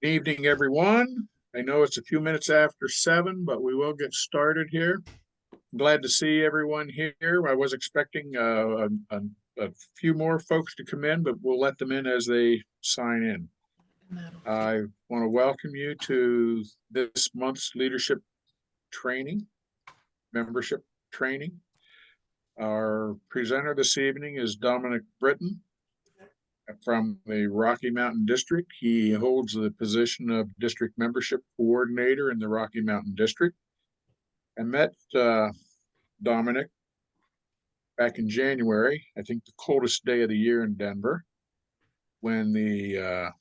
Good evening, everyone. I know it's a few minutes after 7, but we will get started here. Glad to see everyone here. I was expecting a few more folks to come in, but we'll let them in as they sign in. I want to welcome you to this month's leadership training, membership training. Our presenter this evening is Dominic Britton from the Rocky Mountain District. He holds the position of District Membership Coordinator in the Rocky Mountain District. I met Dominic back in January, I think the coldest day of the year in Denver, when the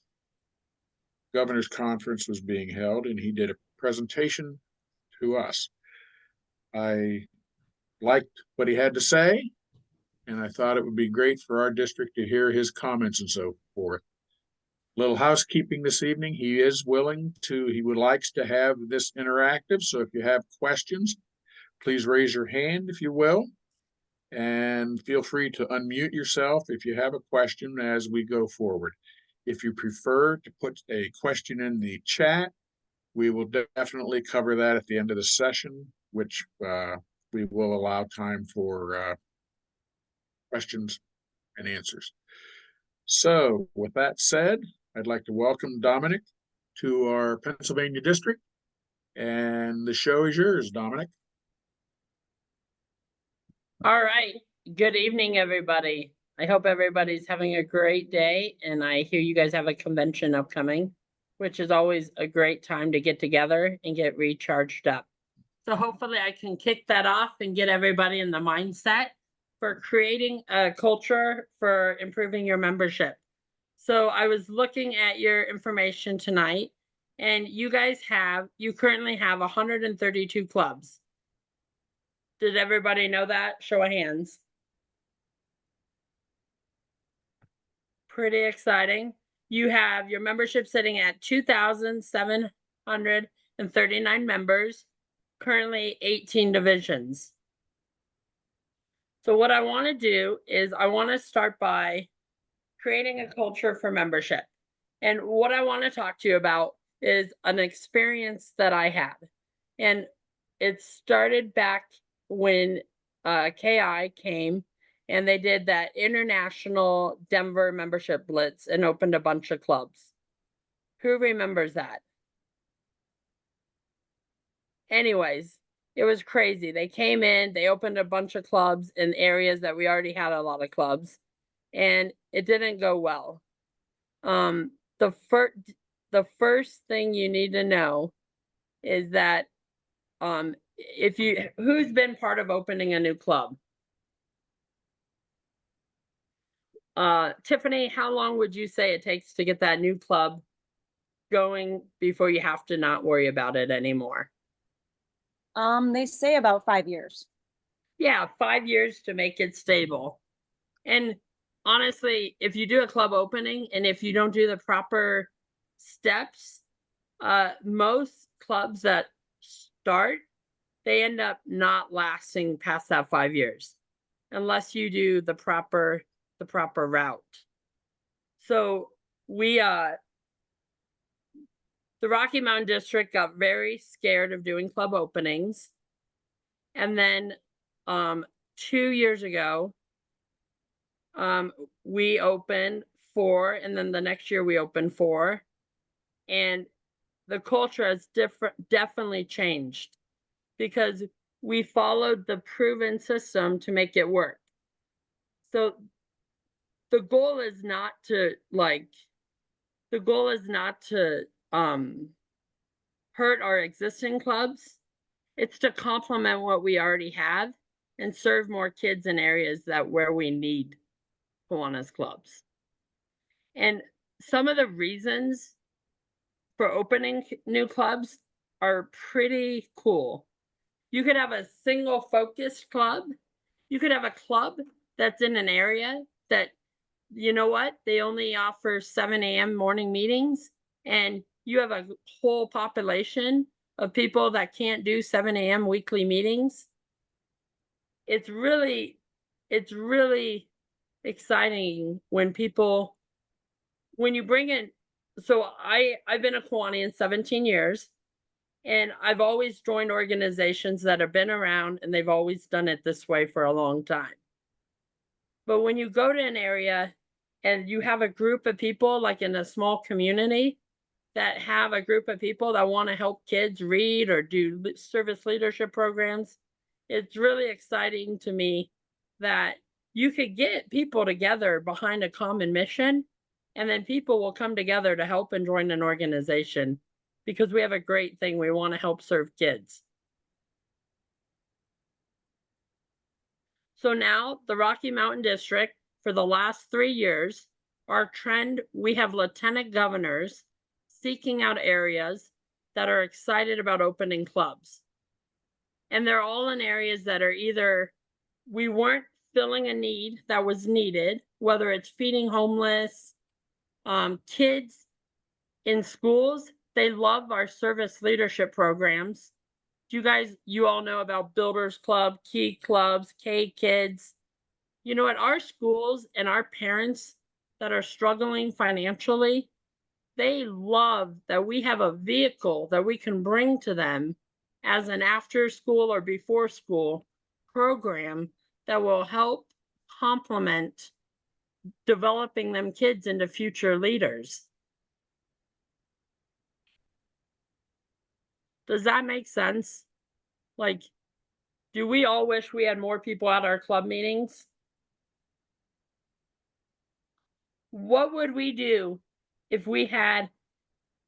governor's conference was being held, and he did a presentation to us. I liked what he had to say, and I thought it would be great for our district to hear his comments and so forth. Little housekeeping this evening. He would likes to have this interactive. So if you have questions, please raise your hand if you will, and feel free to unmute yourself if you have a question as we go forward. If you prefer to put a question in the chat, we will definitely cover that at the end of the session, which we will allow time for questions and answers. So with that said, I'd like to welcome Dominic to our Pennsylvania district, and the show is yours, Dominic. All right. Good evening, everybody. I hope everybody's having a great day, and I hear you guys have a convention upcoming, which is always a great time to get together and get recharged up. So hopefully I can kick that off and get everybody in the mindset for creating a culture for improving your membership. So I was looking at your information tonight, and you currently have 132 clubs. Did everybody know that? Show of hands. Pretty exciting. You have your membership sitting at 2,739 members, currently 18 divisions. So what I want to do is I want to start by creating a culture for membership. And what I want to talk to you about is an experience that I had. And it started back when KI came and they did that international Denver membership blitz and opened a bunch of clubs. Who remembers that? Anyways, it was crazy. They came in, they opened a bunch of clubs in areas that we already had a lot of clubs, and it didn't go well. The first thing you need to know is that who's been part of opening a new club? Tiffany, how long would you say it takes to get that new club going before you have to not worry about it anymore? They say about 5 years. Yeah, 5 years to make it stable. And honestly, if you do a club opening and if you don't do the proper steps, most clubs that start, they end up not lasting past that 5 years unless you do the proper route. So the Rocky Mountain District got very scared of doing club openings. And then 2 years ago, we opened 4, and then the next year we opened 4. And the culture has definitely changed because we followed the proven system to make it work. So the goal is not to hurt our existing clubs. It's to complement what we already have and serve more kids in areas where we need Kiwanis clubs. And some of the reasons for opening new clubs are pretty cool. You could have a single focused club. You could have a club that's in an area that, you know what, they only offer 7 a.m. morning meetings, and you have a whole population of people that can't do 7 a.m. weekly meetings. It's really exciting when you bring in so I've been a Kiwanian 17 years, and I've always joined organizations that have been around, and they've always done it this way for a long time. But when you go to an area and you have a group of people, like in a small community, that have a group of people that want to help kids read or do service leadership programs, it's really exciting to me that you could get people together behind a common mission, and then people will come together to help and join an organization because we have a great thing. We want to help serve kids. So now the Rocky Mountain District, for the last 3 years, our trend, we have lieutenant governors seeking out areas that are excited about opening clubs. And they're all in areas that are either we weren't filling a need that was needed, whether it's feeding homeless, kids in schools. They love our service leadership programs. You all know about Builders Club, Key Clubs, K Kids. You know, at our schools and our parents that are struggling financially, they love that we have a vehicle that we can bring to them as an after school or before school program that will help complement developing them kids into future leaders. Does that make sense? Like, do we all wish we had more people at our club meetings? What would we do if we had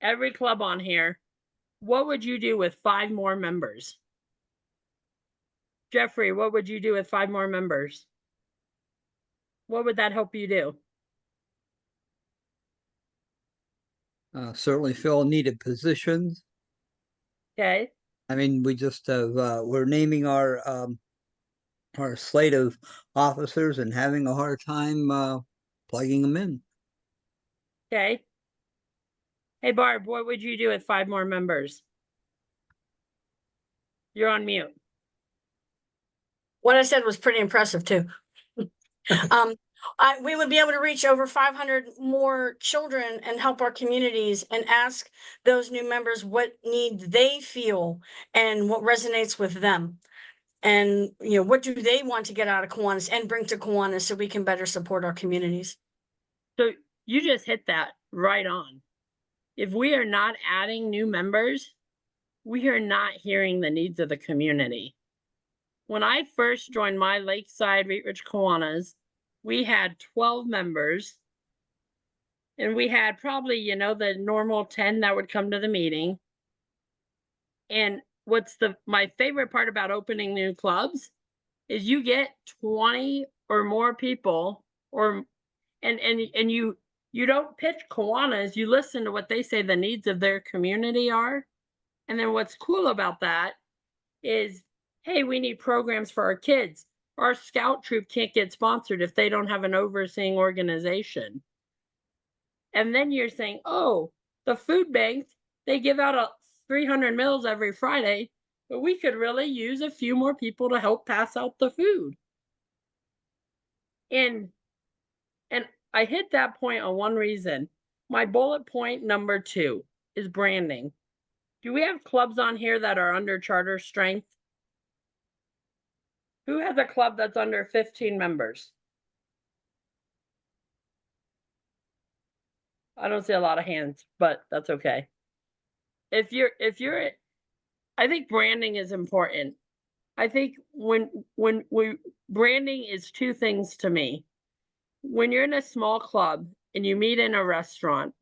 every club on here? What would you do with 5 more members? Jeffrey, what would you do with 5 more members? What would that help you do? Certainly fill needed positions. Okay. I mean, we just have, we're naming our slate of officers and having a hard time, plugging them in. Okay. Hey, Barb, what would you do with 5 more members? You're on mute. What I said was pretty impressive too. We would be able to reach over 500 more children and help our communities and ask those new members what need they feel and what resonates with them. And, you know, what do they want to get out of Kiwanis and bring to Kiwanis so we can better support our communities. So you just hit that right on. If we are not adding new members, we are not hearing the needs of the community. When I first joined my Lakeside Wheat Ridge Kiwanis, we had 12 members, and we had probably, you know, the normal 10 that would come to the meeting. And what's my favorite part about opening new clubs is you get 20 or more people, or and you don't pitch Kiwanis, you listen to what they say the needs of their community are. And then what's cool about that is, hey, we need programs for our kids. Our scout troop can't get sponsored if they don't have an overseeing organization. And then you're saying, oh, the food bank, they give out 300 meals every Friday, but we could really use a few more people to help pass out the food. And I hit that point on one reason. My bullet point number 2 is branding. Do we have clubs on here that are under charter strength? Who has a club that's under 15 members? I don't see a lot of hands, but that's okay. If you're, I think branding is important. I think branding is 2 things to me. When you're in a small club and you meet in a restaurant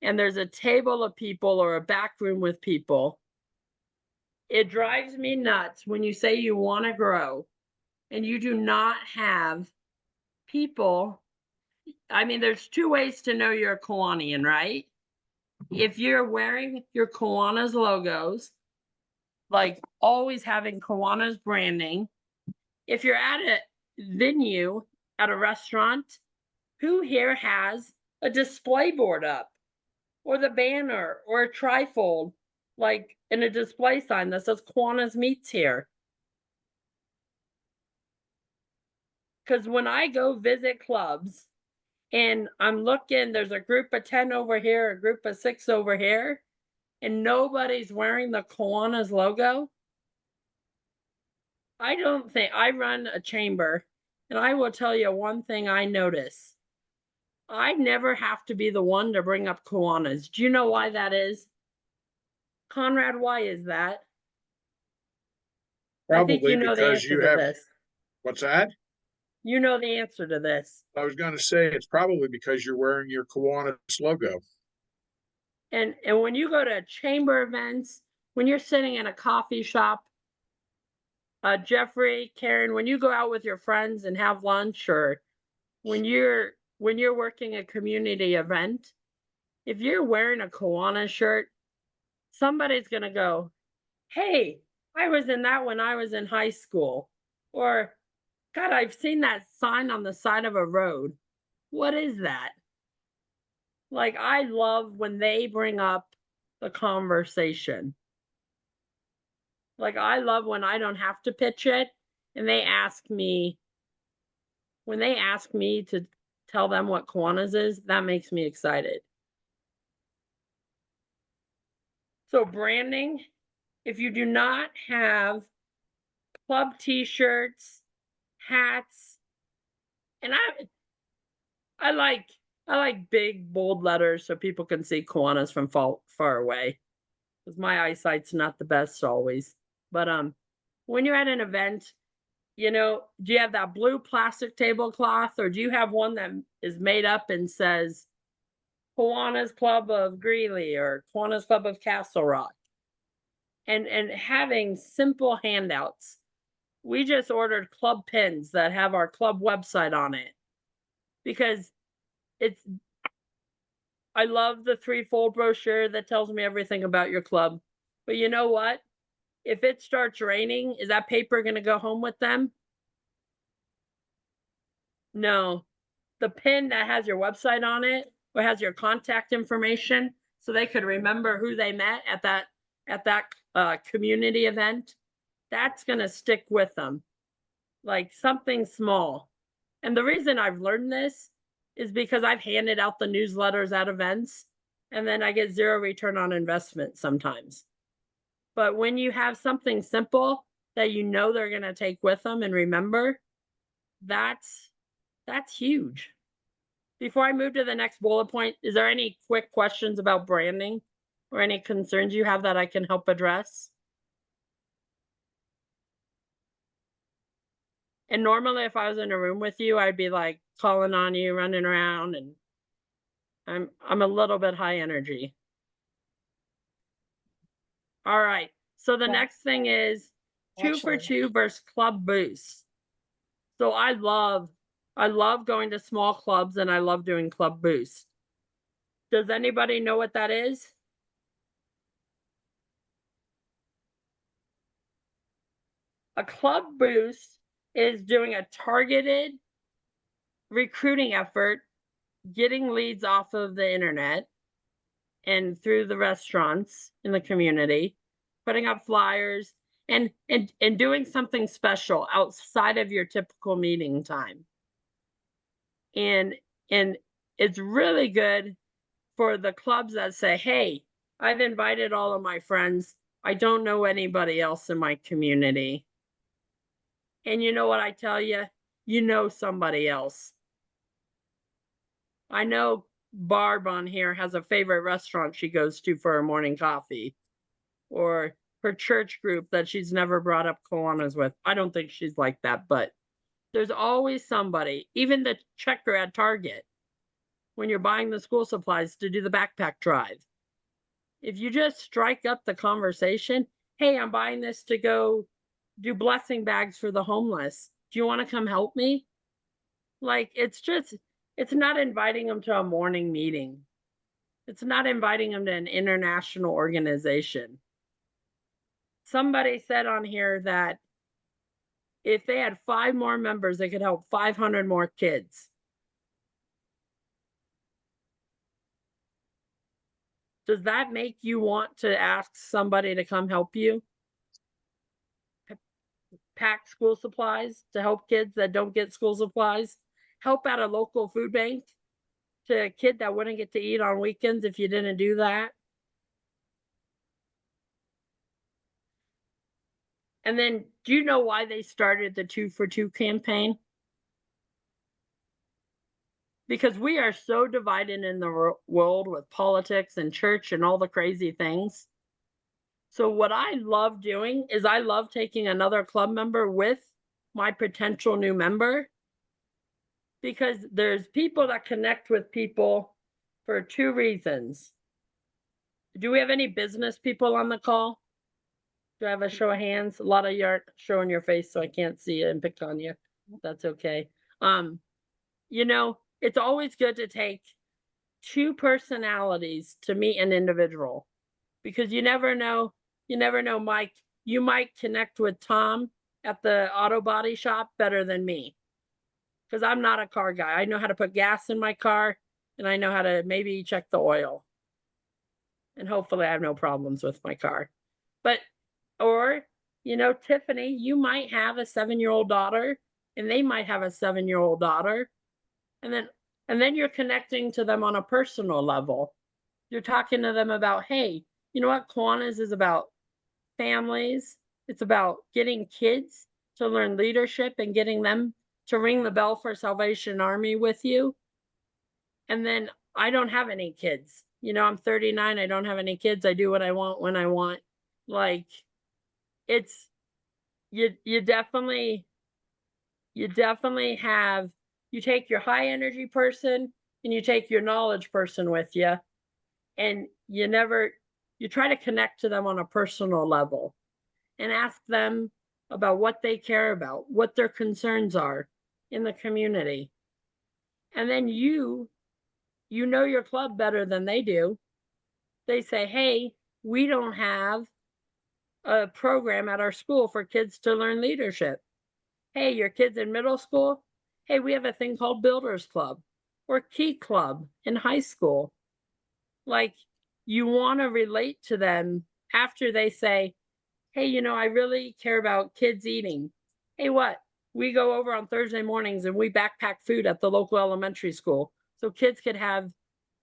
and there's a table of people or a back room with people, it drives me nuts when you say you want to grow and you do not have people. I mean, there's 2 ways to know you're a Kiwanian, right? If you're wearing your Kiwanis logos, like always having Kiwanis branding. If you're at a venue, at a restaurant, who here has a display board up, or the banner, or a trifold, like in a display sign that says Kiwanis meets here? Because when I go visit clubs And I'm looking, there's a group of 10 over here, a group of 6 over here, and nobody's wearing the Kiwanis logo. I don't think I run a chamber, and I will tell you one thing I notice. I never have to be the one to bring up Kiwanis. Do you know why that is? Conrad, why is that? I think Probably you know the because answer you to have, this. what's that? You know the answer to this. I was gonna say, it's probably because you're wearing your Kiwanis logo. And when you go to chamber events, when you're sitting in a coffee shop, Jeffrey, Karen, when you go out with your friends and have lunch, or when you're working a community event, if you're wearing a Kiwanis shirt, somebody's gonna go, "Hey, I was in that when I was in high school," or "God, I've seen that sign on the side of a road. What is that?" Like, I love when they bring up the conversation. Like, I love when I don't have to pitch it and they ask me, when they ask me to tell them what Kiwanis is, that makes me excited. So, branding, if you do not have club t-shirts, hats, and I like I like big bold letters so people can see Kiwanis from far away, because my eyesight's not the best always. But when you're at an event, you know, do you have that blue plastic tablecloth, or do you have one that is made up and says Kiwanis Club of Greeley or Kiwanis Club of Castle Rock? And having simple handouts. We just ordered club pins that have our club website on it, because it's I love the 3-fold brochure that tells me everything about your club. But you know what? If it starts raining, is that paper going to go home with them? No. The pin that has your website on it or has your contact information so they could remember who they met at that community event, that's going to stick with them. Like something small. And the reason I've learned this is because I've handed out the newsletters at events and then I get zero return on investment sometimes. But when you have something simple that you know they're going to take with them and remember, that's huge. Before I move to the next bullet point, is there any quick questions about branding or any concerns you have that I can help address? And normally if I was in a room with you, I'd be like calling on you, running around, and I'm a little bit high energy. All right. So the Yeah. next thing is 2 for Actually. 2 versus club boosts. So I love going to small clubs and I love doing club boosts. Does anybody know what that is? A club boost is doing a targeted recruiting effort, getting leads off of the internet and through the restaurants in the community, putting up flyers and doing something special outside of your typical meeting time. And it's really good for the clubs that say, "Hey, I've invited all of my friends. I don't know anybody else in my community." And you know what I tell you? You know somebody else. I know Barb on here has a favorite restaurant she goes to for her morning coffee, or her church group that she's never brought up Kiwanis with. I don't think she's like that, but there's always somebody, even the checker at Target, when you're buying the school supplies to do the backpack drive. If you just strike up the conversation, "Hey, I'm buying this to go do blessing bags for the homeless. Do you want to come help me?" Like, it's not inviting them to a morning meeting. It's not inviting them to an international organization. Somebody said on here that if they had 5 more members, they could help 500 more kids. Does that make you want to ask somebody to come help you? Pack school supplies to help kids that don't get school supplies? Help at a local food bank? to a kid that wouldn't get to eat on weekends if you didn't do that. And then, do you know why they started the 2 for 2 campaign? Because we are so divided in the world with politics and church and all the crazy things. So what I love doing is I love taking another club member with my potential new member, because there's people that connect with people for 2 reasons. Do we have any business people on the call? Do I have a show of hands? A lot of you aren't showing your face, so I can't see it and pick on you. That's okay. You know, it's always good to take 2 personalities to meet an individual, because you never know, Mike, you might connect with Tom at the auto body shop better than me. Because I'm not a car guy. I know how to put gas in my car, and I know how to maybe check the oil. And hopefully I have no problems with my car. But, or, you know, Tiffany, you might have a 7-year-old daughter, and they might have a 7-year-old daughter. And then you're connecting to them on a personal level. You're talking to them about, hey, you know what? Kiwanis is about families. It's about getting kids to learn leadership and getting them to ring the bell for Salvation Army with you. And then I don't have any kids. You know, I'm 39. I don't have any kids. I do what I want when I want. Like, it's, you definitely have, you take your high energy person and you take your knowledge person with you, and you try to connect to them on a personal level and ask them about what they care about, what their concerns are in the community. And then you know your club better than they do. They say, hey, we don't have a program at our school for kids to learn leadership. Hey, your kids in middle school? Hey, we have a thing called Builders Club or Key Club in high school. Like, you want to relate to them after they say, hey, you know, I really care about kids eating. Hey, what? We go over on Thursday mornings and we backpack food at the local elementary school so kids could have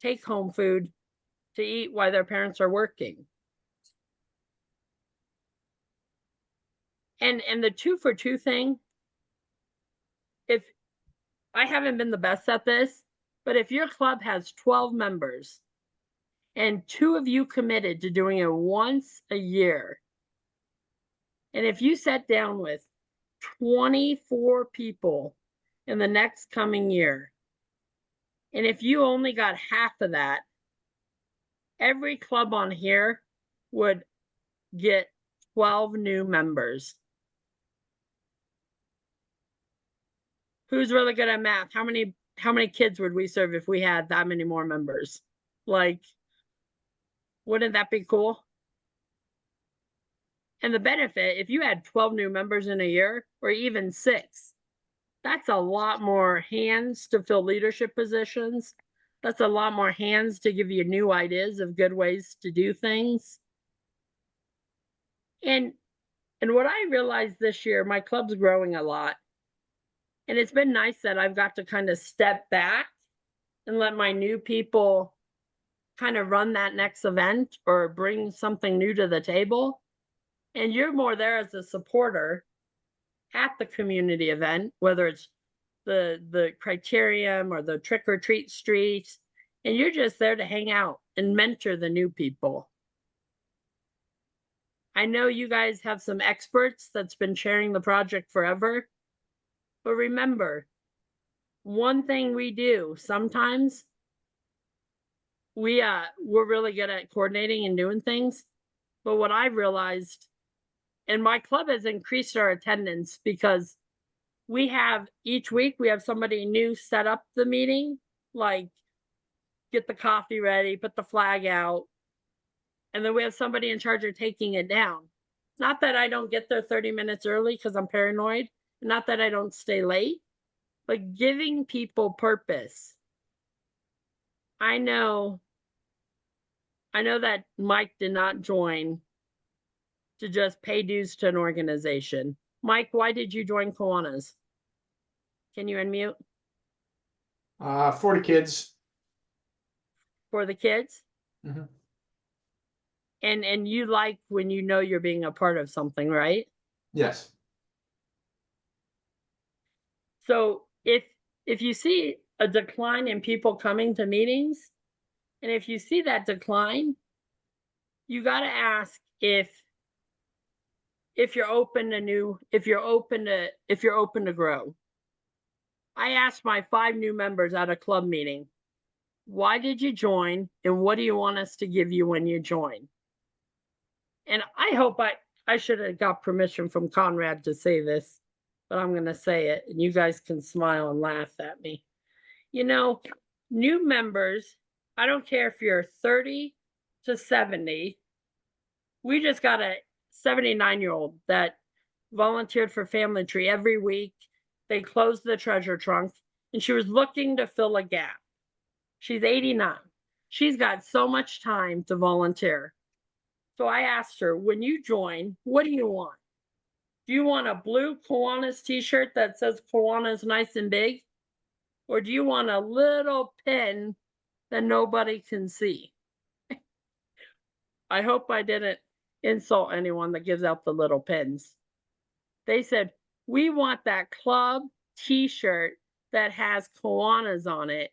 take-home food to eat while their parents are working. And the 2 for 2 thing, if I haven't been the best at this, but if your club has 12 members and 2 of you committed to doing it once a year, and if you sat down with 24 people in the next coming year, and if you only got half of that, every club on here would get 12 new members. Who's really good at math? How many kids would we serve if we had that many more members? Like, wouldn't that be cool? And the benefit, if you had 12 new members in a year, or even 6, that's a lot more hands to fill leadership positions. That's a lot more hands to give you new ideas of good ways to do things. And what I realized this year, my club's growing a lot. And it's been nice that I've got to kind of step back and let my new people kind of run that next event or bring something new to the table. And you're more there as a supporter at the community event, whether it's the Criterium or the Trick or Treat Street, and you're just there to hang out and mentor the new people. I know you guys have some experts that's been sharing the project forever, but remember, one thing we do sometimes, we're really good at coordinating and doing things, but what I've realized, and my club has increased our attendance because we have, each week we have somebody new set up the meeting, like get the coffee ready, put the flag out, and then we have somebody in charge of taking it down. Not that I don't get there 30 minutes early because I'm paranoid, not that I don't stay late, but giving people purpose. I know that Mike did not join to just pay dues to an organization. Mike, why did you join Kiwanis? Can you unmute? 40 kids. for the kids? Mhm. And you like when you know you're being a part of something, right? Yes. So if you see a decline in people coming to meetings, and if you see that decline, you got to ask if you're open to if you're open to grow. I asked my 5 new members at a club meeting, why did you join and what do you want us to give you when you join? And I hope I should have got permission from Conrad to say this, but I'm going to say it and you guys can smile and laugh at me. You know, new members, I don't care if you're 30 to 70. We just got a 79-year-old that volunteered for Family Tree every week. They closed the treasure trunk and she was looking to fill a gap. She's 89. She's got so much time to volunteer. So I asked her, when you join, what do you want? Do you want a blue Kiwanis t-shirt that says Kiwanis nice and big? Or do you want a little pin that nobody can see? I hope I didn't insult anyone that gives out the little pins. They said, we want that club t-shirt that has Kiwanis on it.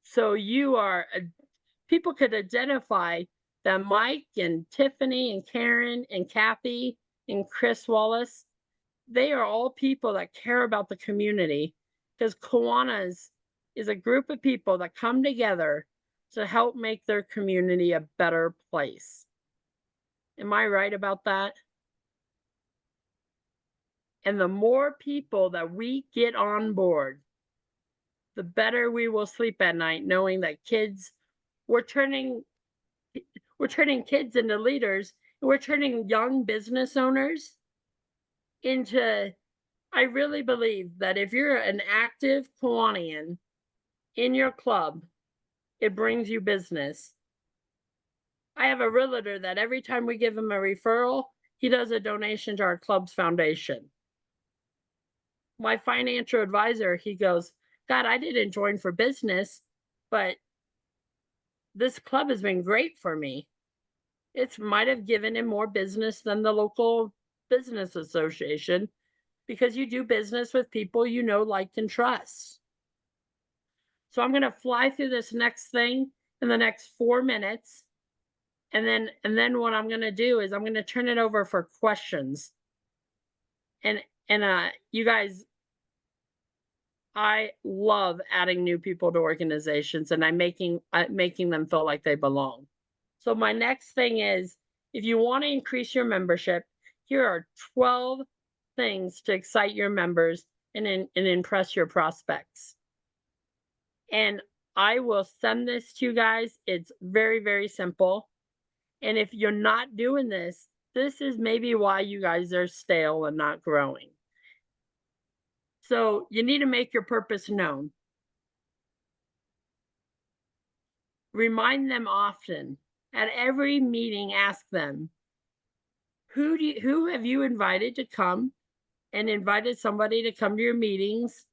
So you are, people could identify that Mike and Tiffany and Karen and Kathy and Chris Wallace, they are all people that care about the community because Kiwanis is a group of people that come together to help make their community a better place. Am I right about that? And the more people that we get on board, the better we will sleep at night, knowing that we're turning kids into leaders, and we're turning young business owners into, I really believe that if you're an active Kiwanian in your club, it brings you business. I have a realtor that every time we give him a referral, he does a donation to our club's foundation. My financial advisor, he goes, God, I didn't join for business, but this club has been great for me. It might have given him more business than the local business association because you do business with people you know, like, and trust. So I'm going to fly through this next thing in the next 4 minutes. And then what I'm going to do is I'm going to turn it over for questions. And you guys, I love adding new people to organizations and I'm making them feel like they belong. So my next thing is, if you want to increase your membership, here are 12 things to excite your members and impress your prospects. And I will send this to you guys. It's very, very simple. And if you're not doing this, this is maybe why you guys are stale and not growing. So you need to make your purpose known. Remind them often. At every meeting, ask them, who have you invited to come and invited somebody to come to your meetings?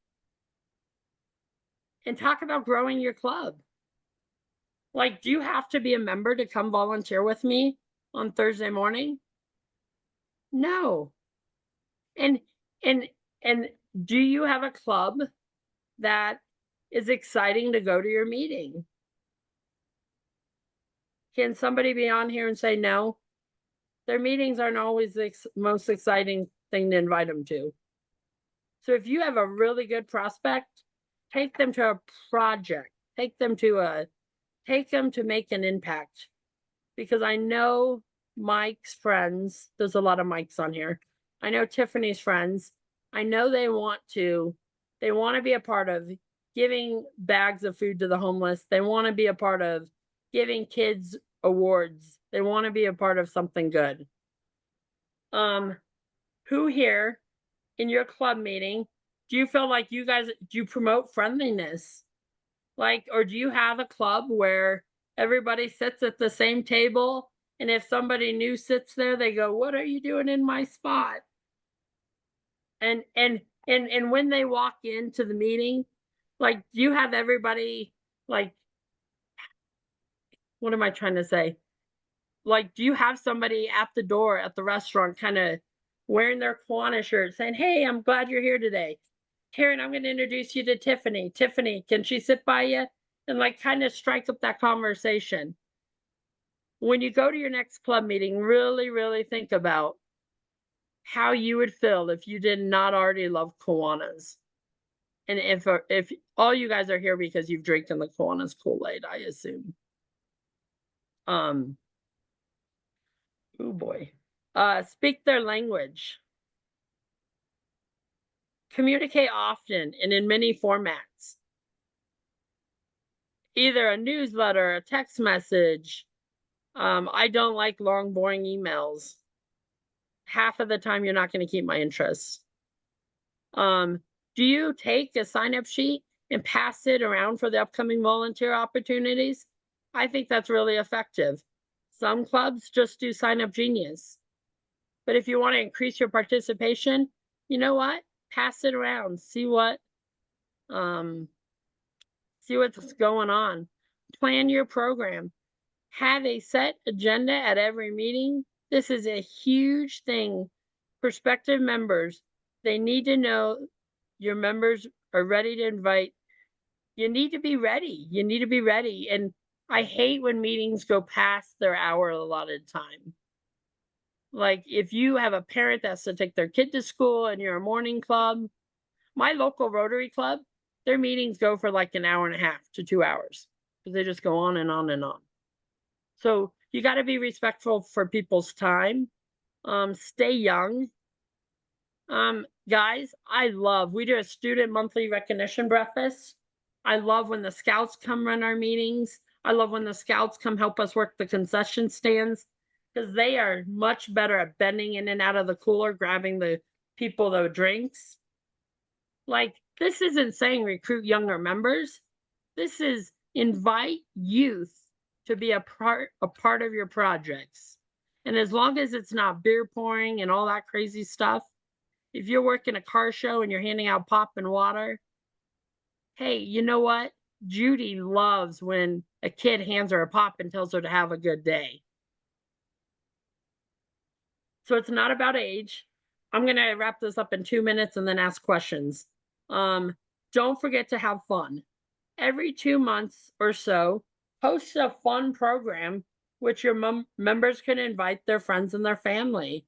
And talk about growing your club. Like, do you have to be a member to come volunteer with me on Thursday morning? No. And do you have a club that is exciting to go to your meeting? Can somebody be on here and say no? Their meetings aren't always the most exciting thing to invite them to. So if you have a really good prospect, take them to a project, take them to make an impact. Because I know Mike's friends, there's a lot of Mikes on here. I know Tiffany's friends. I know they want to be a part of giving bags of food to the homeless. They want to be a part of giving kids awards. They want to be a part of something good. Who here in your club meeting, do you feel like do you promote friendliness? Like, or do you have a club where everybody sits at the same table and if somebody new sits there, they go, what are you doing in my spot? And when they walk into the meeting, like, do you have everybody like what am I trying to say? Like, do you have somebody at the door at the restaurant kind of wearing their Kiwanis shirt saying, hey, I'm glad you're here today. Karen, I'm going to introduce you to Tiffany. Tiffany, can she sit by you? And like kind of strike up that conversation. When you go to your next club meeting, really, really think about how you would feel if you did not already love Kiwanis. And if all you guys are here because you've drinking the Kiwanis Kool-Aid, I assume. Oh boy. Speak their language. Communicate often and in many formats. Either a newsletter, a text message. I don't like long, boring emails. Half of the time, you're not going to keep my interest. Do you take a sign-up sheet and pass it around for the upcoming volunteer opportunities? I think that's really effective. Some clubs just do Sign Up Genius. But if you want to increase your participation, you know what? Pass it around. See what's going on. Plan your program. Have a set agenda at every meeting. This is a huge thing. Prospective members, they need to know your members are ready to invite. You need to be ready. You need to be ready. And I hate when meetings go past their hour allotted time. Like if you have a parent that has to take their kid to school and you're a morning club, my local Rotary Club, their meetings go for like an hour and a half to 2 hours because they just go on and on and on. So you got to be respectful for people's time. Stay young. Guys, we do a student monthly recognition breakfast. I love when the scouts come run our meetings. I love when the scouts come help us work the concession stands because they are much better at bending in and out of the cooler, grabbing the people the drinks. Like, this isn't saying recruit younger members. This is invite youth to be a part of your projects. And as long as it's not beer pouring and all that crazy stuff, if you're working a car show and you're handing out pop and water, hey, you know what? Judy loves when a kid hands her a pop and tells her to have a good day. So it's not about age. I'm going to wrap this up in 2 minutes and then ask questions. Don't forget to have fun. Every 2 months or so, host a fun program which your members can invite their friends and their family.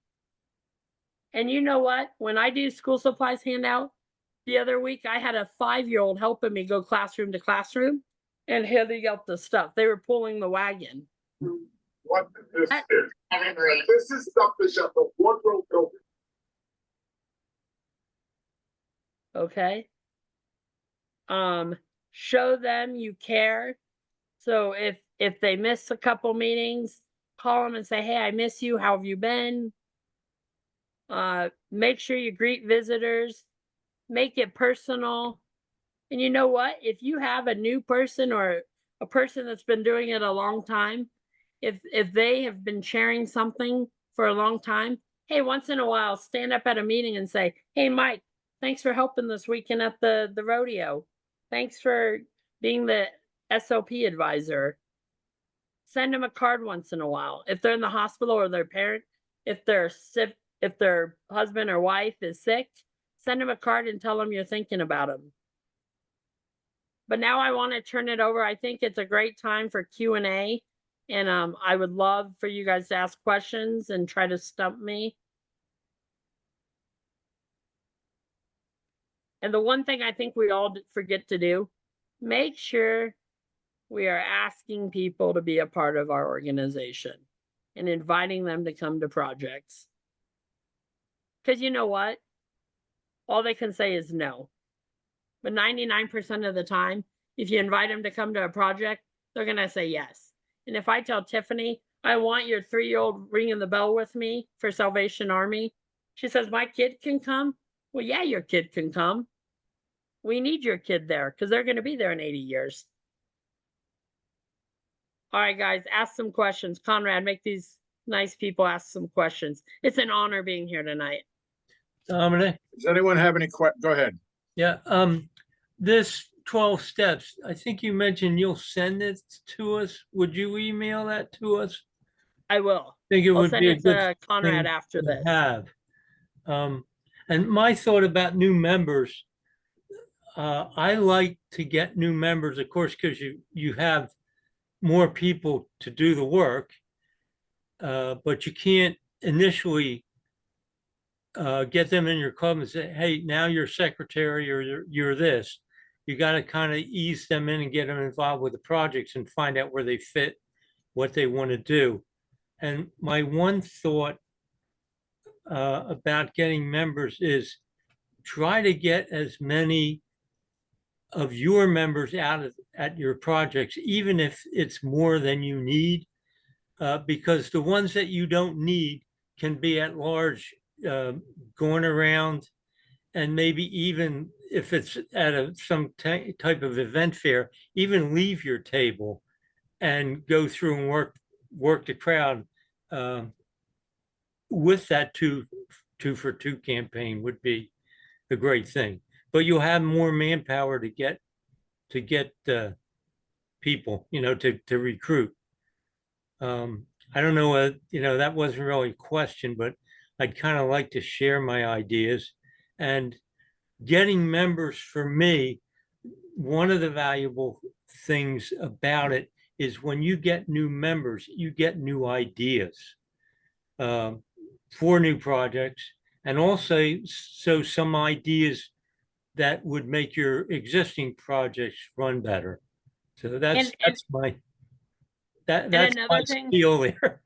And you know what? When I do school supplies handout, the other week I had a 5-year-old helping me go classroom to classroom and handing out the stuff. They were pulling the wagon. What this is. This is stuff that's at the wardrobe building. Okay. Show them you care. So if they miss a couple meetings, call them and say, hey, I miss you. How have you been? Make sure you greet visitors. Make it personal. And you know what? If you have a new person or a person that's been doing it a long time, if they have been sharing something for a long time, hey, once in a while, stand up at a meeting and say, hey, Mike, thanks for helping this weekend at the rodeo. Thanks for being the SOP advisor. Send them a card once in a while. If they're in the hospital or their parent, if their husband or wife is sick, send them a card and tell them you're thinking about them. But now I want to turn it over. I think it's a great time for Q&A. And I would love for you guys to ask questions and try to stump me. And the one thing I think we all forget to do, make sure we are asking people to be a part of our organization and inviting them to come to projects. Because you know what? All they can say is no. But 99% of the time, if you invite them to come to a project, they're going to say yes. And if I tell Tiffany, I want your 3-year-old ringing the bell with me for Salvation Army, she says, my kid can come? Well, yeah, your kid can come. We need your kid there because they're going to be there in 80 years. All right, guys, ask some questions. Conrad, make these nice people ask some questions. It's an honor being here tonight. Dominic, Does anyone have any go ahead. yeah, this 12 steps, I think you mentioned you'll send it to us. Would you email that to us? I will. I think it I'll would send be a it good to Conrad thing after to this. have. And my thought about new members, I like to get new members, of course, because you have more people to do the work, but you can't initially get them in your club and say, hey, now you're secretary or you're this. You got to kind of ease them in and get them involved with the projects and find out where they fit, what they want to do. And my one thought about getting members is try to get as many of your members at your projects, even if it's more than you need, because the ones that you don't need can be at large, going around, and maybe even if it's at some type of event fair, even leave your table and go through and work the crowd. With that two for two campaign would be a great thing. But you'll have more manpower to get people, to recruit. I don't know, that wasn't really a question, but I'd kind of like to share my ideas. And getting members, for me, one of the valuable things about it is when you get new members, you get new ideas for new projects, and also so some ideas that would make your existing projects run better. So that's my another thing, spiel there.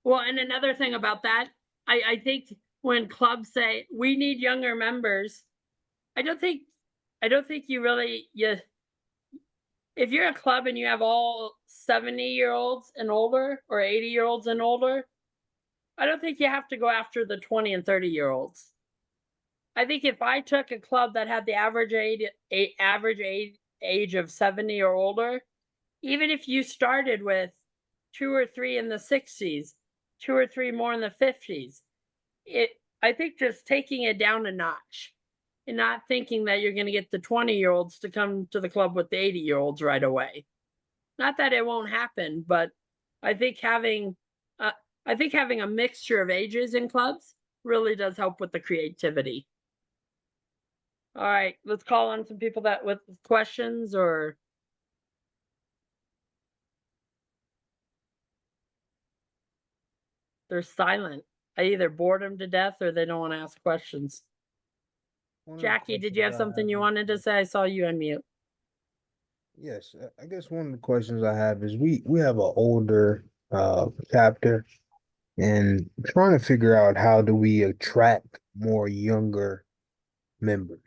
well, and another thing about that, I think when clubs say we need younger members, I don't think you really, if you're a club and you have all 70-year-olds and older or 80-year-olds and older, I don't think you have to go after the 20 and 30-year-olds. I think if I took a club that had the average age of 70 or older, even if you started with 2 or 3 in the 60s, 2 or 3 more in the 50s, I think just taking it down a notch and not thinking that you're going to get the 20-year-olds to come to the club with the 80-year-olds right away. Not that it won't happen, but I think having a mixture of ages in clubs really does help with the creativity. All right, let's call on some people that with questions or. They're silent. I either bored them to death or they don't want to ask questions. Jackie, did you have something you wanted to say? I saw you unmute. Yes, I guess one of the questions I have is we have an older chapter and trying to figure out how do we attract more younger members.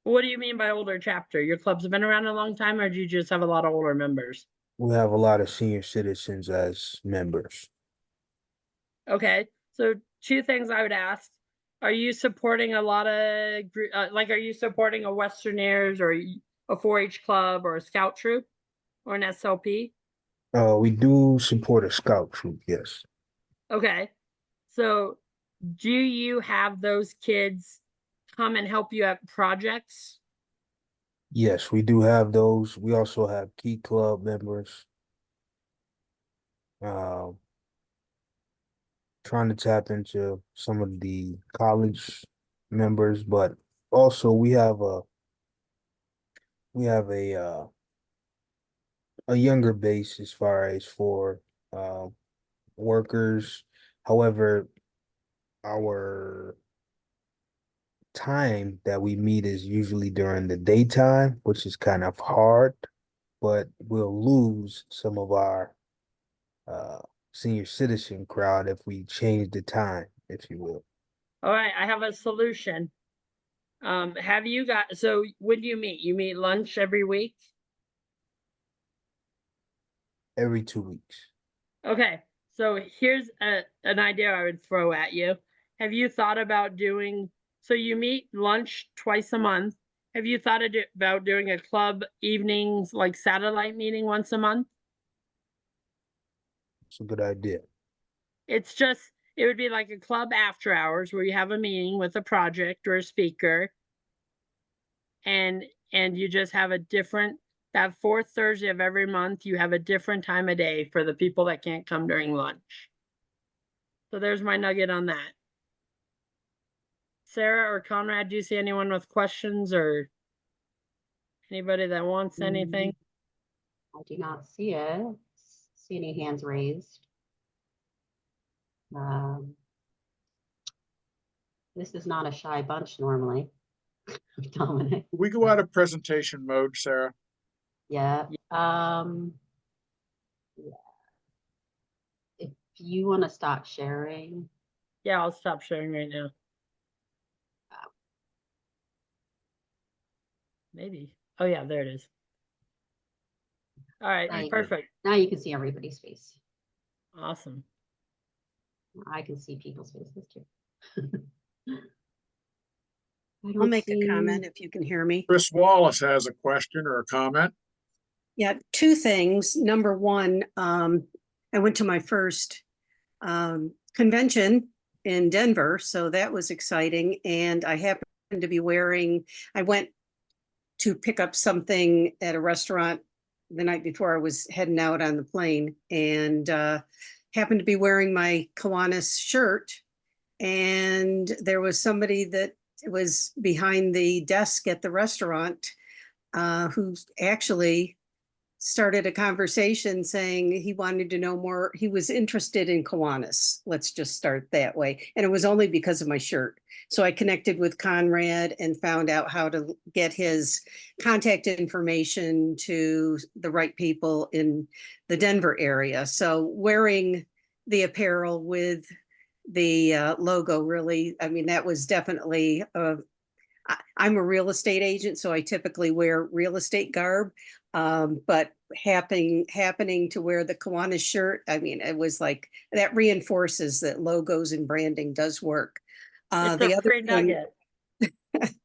What do you mean by older chapter? Your clubs have been around a long time, or do you just have a lot of older members? We have a lot of senior citizens as members. Okay, so 2 things I would ask. Are you supporting a lot of, are you supporting a Westernaires or a 4-H club or a scout troop or an SLP? We do support a scout troop, yes. Okay, so do you have those kids come and help you at projects? Yes, we do have those. We also have Key Club members. Trying to tap into some of the college members, but also we have a younger base as far as for workers. However, our time that we meet is usually during the daytime, which is kind of hard, but we'll lose some of our senior citizen crowd if we change the time, if you will. All right, I have a solution. Have you got, so when do you meet? You meet lunch every week? Every 2 weeks. Okay, so here's an idea I would throw at you. Have you thought about so you meet lunch twice a month. Have you thought about doing a club evenings, like satellite meeting once a month? It's a good idea. It's just, it would be like a club after hours where you have a meeting with a project or a speaker. and you just have a different, that fourth Thursday of every month, you have a different time of day for the people that can't come during lunch. So there's my nugget on that. Sarah or Conrad, do you see anyone with questions or anybody that wants anything? I do not see any hands raised. This is not a shy bunch normally. Dominic. We go out of presentation mode, Sarah. Yeah. Yeah. If you want to stop sharing. Yeah, I'll stop sharing right now. Maybe. Oh yeah, there it is. All right, Thank you. perfect. Now you can see everybody's face. Awesome. I can see people's faces too. I'll make a comment if you can hear me. Chris Wallace has a question or a comment. Yeah, two things. Number one, I went to my first convention in Denver, so that was exciting. And I happened to be wearing, I went to pick up something at a restaurant the night before I was heading out on the plane, and happened to be wearing my Kiwanis shirt. And there was somebody that was behind the desk at the restaurant who actually started a conversation saying he wanted to know more. He was interested in Kiwanis. Let's just start that way. And it was only because of my shirt. So I connected with Conrad and found out how to get his contact information to the right people in the Denver area. So wearing the apparel with the logo, really, I mean, that was definitely, I'm a real estate agent, so I typically wear real estate garb. But happening to wear the Kiwanis shirt, I mean, it was like, that reinforces that logos and branding does work. It's The a other free thing, nugget.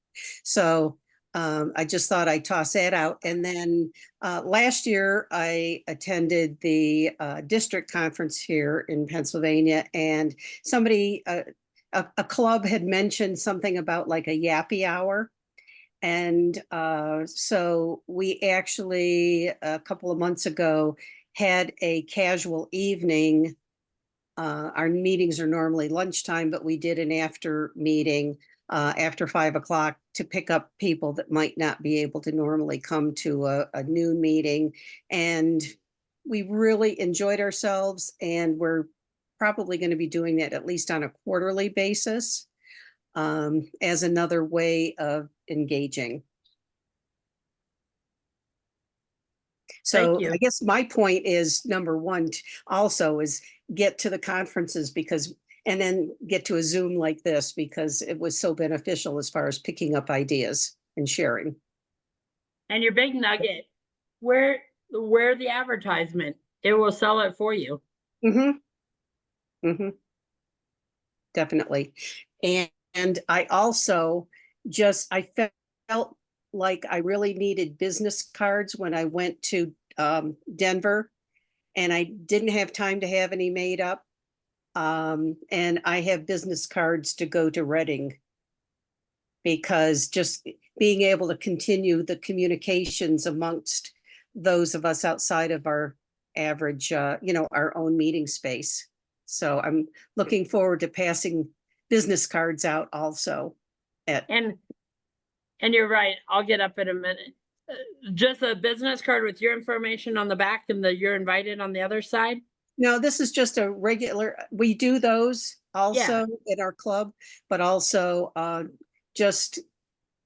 so I just thought I'd toss that out. And then last year I attended the district conference here in Pennsylvania, and somebody, a club had mentioned something about like a yappy hour. And so we actually, a couple of months ago, had a casual evening. Our meetings are normally lunchtime, but we did an after meeting after 5 o'clock to pick up people that might not be able to normally come to a noon meeting. And we really enjoyed ourselves, and we're probably going to be doing that at least on a quarterly basis as another way of engaging. So I guess my point is, number one, also is get to the conferences, because, and then get to a Zoom like this, because it was so beneficial as far as picking up ideas and sharing. And your big nugget, where the advertisement, it will sell it for you. Mm-hmm. Mm-hmm. Definitely. And I also I felt like I really needed business cards when I went to Denver, and I didn't have time to have any made up. And I have business cards to go to Reading, because just being able to continue the communications amongst those of us outside of our average, our own meeting space. So I'm looking forward to passing business cards out also. And you're right, I'll get up in a minute. Just a business card with your information on the back and you're invited on the other side? No, this is just a regular, we do those also in our club, but also just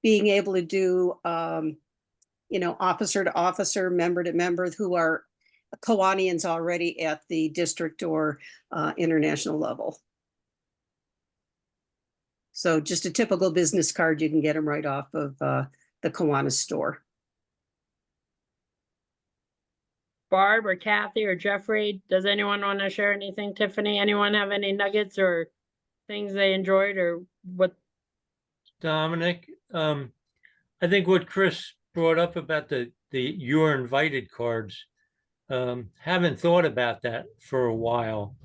being able to do, officer to officer, member to member who are Kiwanians already at the district or international level. So just a typical business card, you can get them right off of the Kiwanis store. Barb or Kathy or Jeffrey, does anyone want to share anything? Tiffany, anyone have any nuggets or things they enjoyed or what? Dominic, I think what Chris brought up about the you're invited cards, haven't thought about that for a while.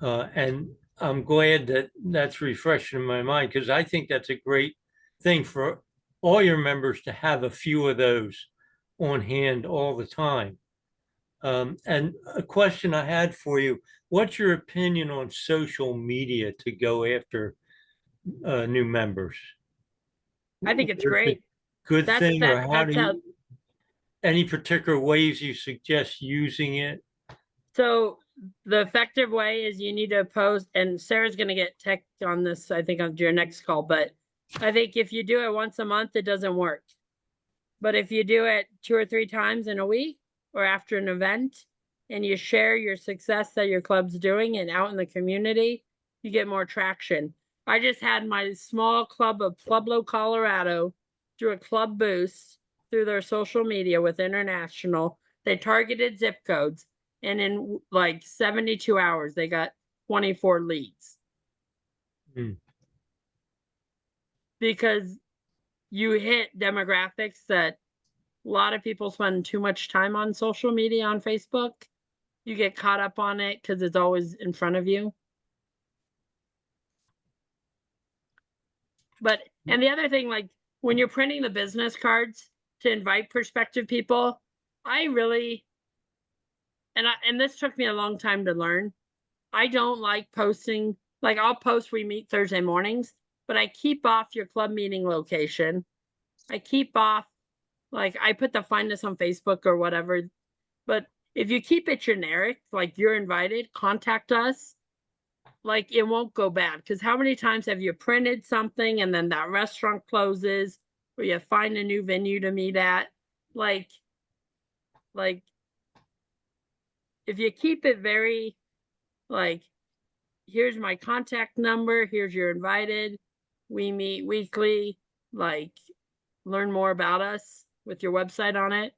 And I'm glad that that's refreshing in my mind, because I think that's a great thing for all your members to have a few of those on hand all the time. And a question I had for you, what's your opinion on social media to go after new members? I think it's Is it a great. Good thing, or how do That's how, you, any particular ways you suggest using it? so the effective way is you need to post, and Sarah's gonna get tech on this, I think, on your next call, but I think if you do it once a month, it doesn't work. But if you do it 2 or 3 times in a week or after an event, and you share your success that your club's doing and out in the community, you get more traction. I just had my small club of Pueblo, Colorado, do a club boost through their social media with international. They targeted zip codes, and in like 72 hours, they got 24 leads. Hmm. Because you hit demographics that a lot of people spend too much time on social media on Facebook. You get caught up on it because it's always in front of you. But, and the other thing, like when you're printing the business cards to invite prospective people, I really, and this took me a long time to learn. I don't like posting, like I'll post we meet Thursday mornings, but I keep off your club meeting location. I keep off, like I put the find us on Facebook or whatever, but if you keep it generic, like you're invited, contact us, like it won't go bad. Because how many times have you printed something and then that restaurant closes, or you find a new venue to meet at? Like if you keep it very like, here's my contact number, here's your invited, we meet weekly, like learn more about us with your website on it.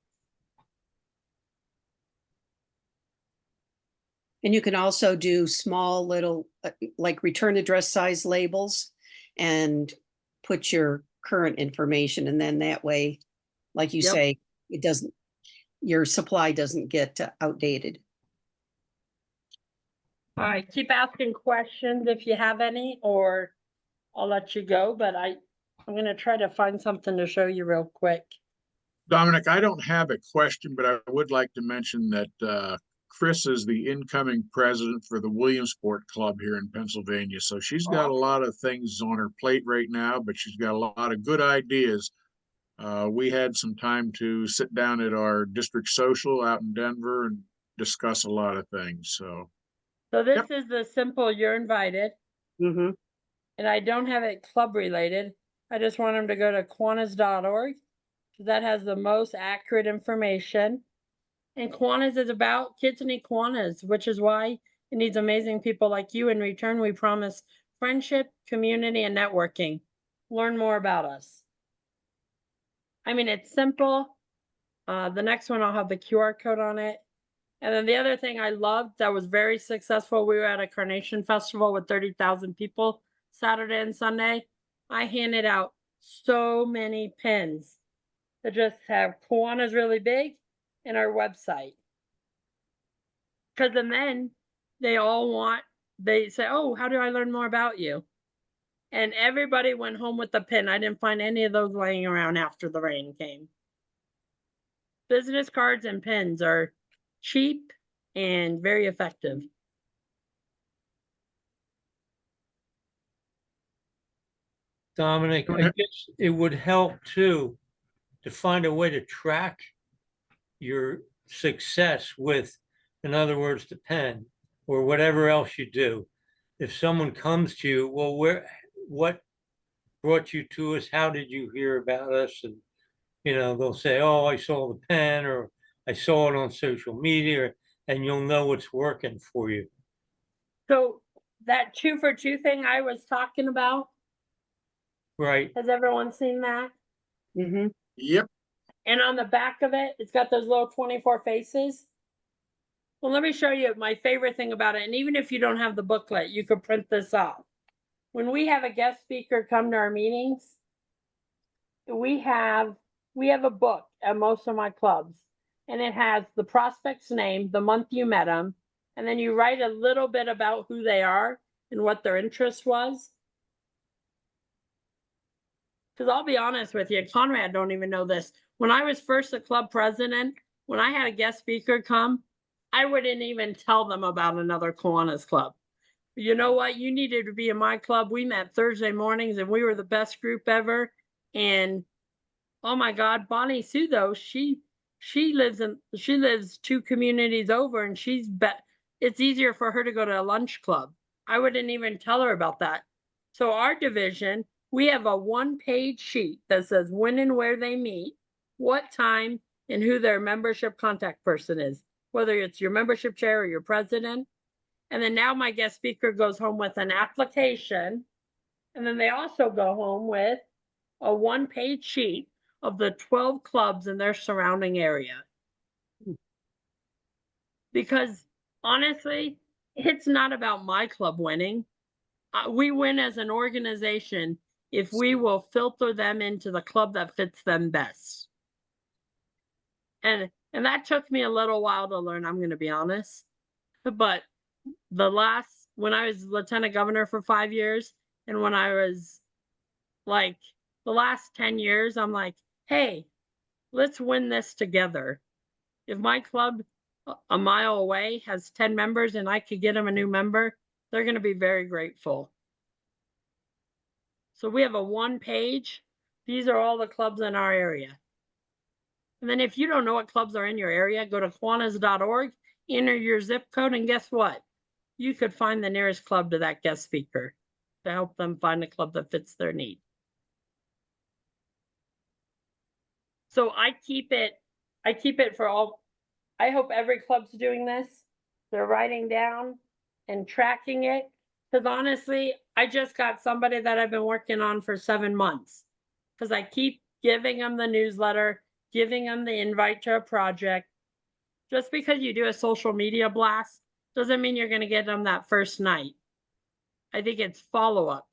And you can also do small little, like return address size labels and put your current information. And then that way, like you Yep. say, it doesn't, your supply doesn't get outdated. All right, keep asking questions if you have any, or I'll let you go, but I'm gonna try to find something to show you real quick. Dominic, I don't have a question, but I would like to mention that Chris is the incoming president for the Williamsport Club here in Pennsylvania. So she's got a lot of things on her plate right now, but she's got a lot of good ideas. We had some time to sit down at our district social out in Denver and discuss a lot of things. So So this is the simple, you're invited, Mm-hmm. and I don't have it club related. I just want them to go to Kiwanis.org, because that has the most accurate information. And Kiwanis is about kids need Kiwanis, which is why it needs amazing people like you. In return, we promise friendship, community, and networking. Learn more about us. I mean, it's simple. The next one, I'll have the QR code on it. And then the other thing I loved that was very successful, we were at a Carnation Festival with 30,000 people Saturday and Sunday. I handed out so many pins that just have Kiwanis really big and our website. Because then they all they say, oh, how do I learn more about you? And everybody went home with the pin. I didn't find any of those laying around after the rain came. Business cards and pins are cheap and very effective. Dominic, I guess it would help too to find a way to track your success with, in other words, the pen or whatever else you do. If someone comes to you, well, what brought you to us? How did you hear about us? And, they'll say, oh, I saw the pen, or I saw it on social media, and you'll know what's working for you. So that 2 for 2 thing I was talking about, Right. has everyone seen that? Mm-hmm. yep. And on the back of it, it's got those little 24 faces. Well, let me show you my favorite thing about it. And even if you don't have the booklet, you could print this off. When we have a guest speaker come to our meetings, we have a book at most of my clubs, and it has the prospect's name, the month you met them, and then you write a little bit about who they are and what their interest was. Cause I'll be honest with you, Conrad don't even know this. When I was first a club president, when I had a guest speaker come, I wouldn't even tell them about another Kiwanis club. You know what? You needed to be in my club. We met Thursday mornings and we were the best group ever. And oh my God, Bonnie Sue though, she lives 2 communities over and it's easier for her to go to a lunch club. I wouldn't even tell her about that. So our division, we have a 1-page sheet that says when and where they meet, what time, and who their membership contact person is, whether it's your membership chair or your president. And then now my guest speaker goes home with an application. And then they also go home with a 1-page sheet of the 12 clubs in their surrounding area. Because honestly, it's not about my club winning. We win as an organization if we will filter them into the club that fits them best. And that took me a little while to learn, I'm going to be honest. But when I was lieutenant governor for 5 years, and when I was like the last 10 years, I'm like, hey, let's win this together. If my club a mile away has 10 members and I could get them a new member, they're going to be very grateful. So we have a 1-page. These are all the clubs in our area. And then if you don't know what clubs are in your area, go to Kiwanis.org, enter your zip code, and guess what? You could find the nearest club to that guest speaker to help them find a club that fits their need. So I keep it for all. I hope every club's doing this. They're writing down and tracking it. Because honestly, I just got somebody that I've been working on for 7 months. Because I keep giving them the newsletter, giving them the invite to a project. Just because you do a social media blast doesn't mean you're going to get them that first night. I think it's follow-up.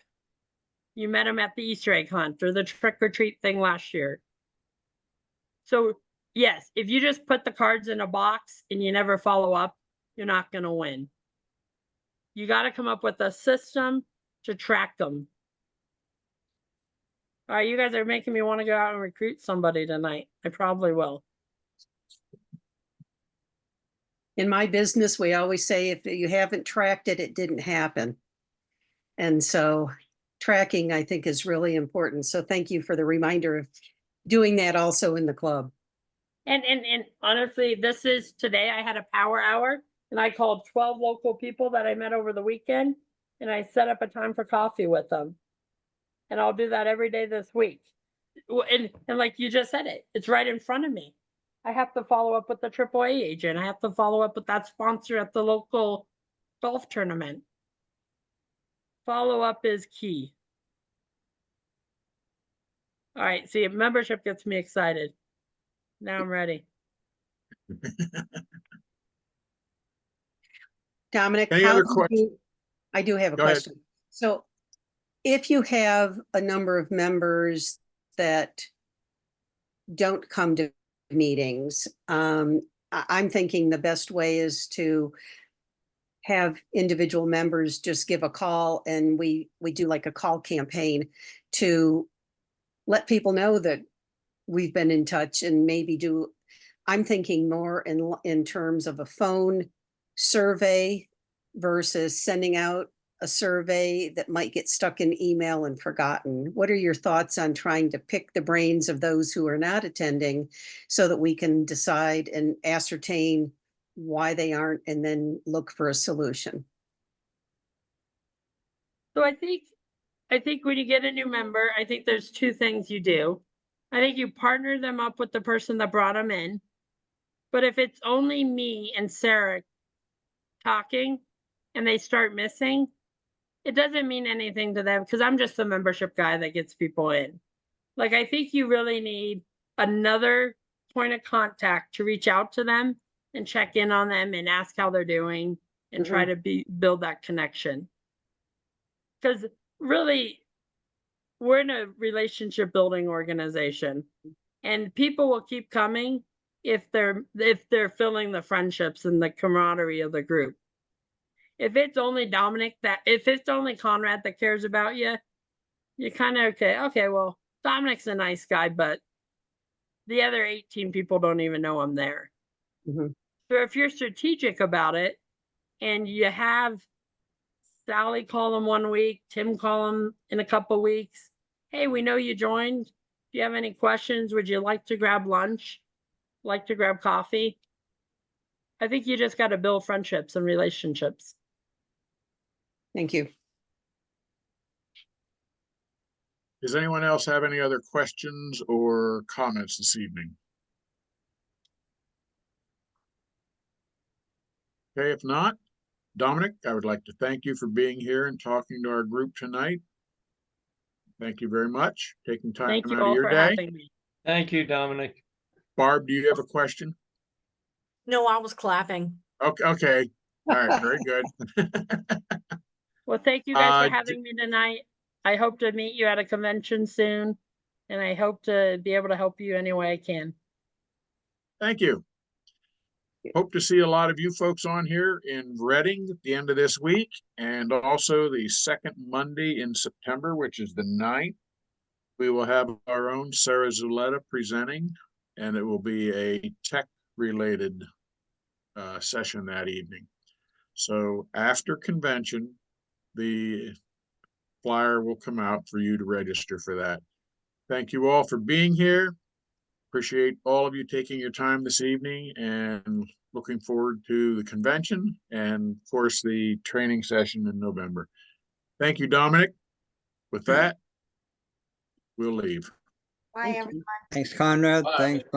You met them at the Easter egg hunt or the trick-or-treat thing last year. So yes, if you just put the cards in a box and you never follow up, you're not going to win. You got to come up with a system to track them. All right, you guys are making me want to go out and recruit somebody tonight. I probably will. In my business, we always say if you haven't tracked it, it didn't happen. And so tracking, I think, is really important. So thank you for the reminder of doing that also in the club. And honestly, today I had a power hour and I called 12 local people that I met over the weekend and I set up a time for coffee with them. And I'll do that every day this week. And like you just said it's right in front of me. I have to follow up with the AAA agent. I have to follow up with that sponsor at the local golf tournament. Follow up is key. All right, see, membership gets me excited. Now I'm ready. Dominic, Any other questions? I do have a Go ahead. question. So if you have a number of members that don't come to meetings, I'm thinking the best way is to have individual members just give a call, and we do like a call campaign to let people know that we've been in touch, and maybe I'm thinking more in terms of a phone survey versus sending out a survey that might get stuck in email and forgotten. What are your thoughts on trying to pick the brains of those who are not attending so that we can decide and ascertain why they aren't and then look for a solution? So I think when you get a new member, I think there's 2 things you do. I think you partner them up with the person that brought them in. But if it's only me and Sarah talking and they start missing, it doesn't mean anything to them because I'm just the membership guy that gets people in. Like, I think you really need another point of contact to reach out to them and check in on them and ask how they're doing and try to build that connection. Because really, we're in a relationship building organization and people will keep coming if they're filling the friendships and the camaraderie of the group. If it's only if it's only Conrad that cares about you, you're kind of okay, well, Dominic's a nice guy, but the other 18 people don't even know I'm there. Mhm. So if you're strategic about it and you have Sally call them 1 week, Tim call them in a couple weeks. Hey, we know you joined. Do you have any questions? Would you like to grab lunch? Like to grab coffee? I think you just got to build friendships and relationships. Thank you. Does anyone else have any other questions or comments this evening? Okay, if not, Dominic, I would like to thank you for being here and talking to our group tonight. Thank you very much, taking time Thank out you of all your for day. having me. Thank you, Dominic. Barb, do you have a question? No, I was clapping. Okay, okay. All right, very good. Well, thank you guys for d- having me tonight. I hope to meet you at a convention soon, and I hope to be able to help you any way I can. Thank you. Hope to see a lot of you folks on here in Reading at the end of this week, and also the second Monday in September, which is the 9th. We will have our own Sarah Zuleta presenting, and it will be a tech-related session that evening. So after convention, the flyer will come out for you to register for that. Thank you all for being here. Appreciate all of you taking your time this evening, and looking forward to the convention and of course the training session in November. Thank you, Dominic. With that, we'll leave. Bye, Thank everyone. you. Thanks, Conrad. Bye. Thanks.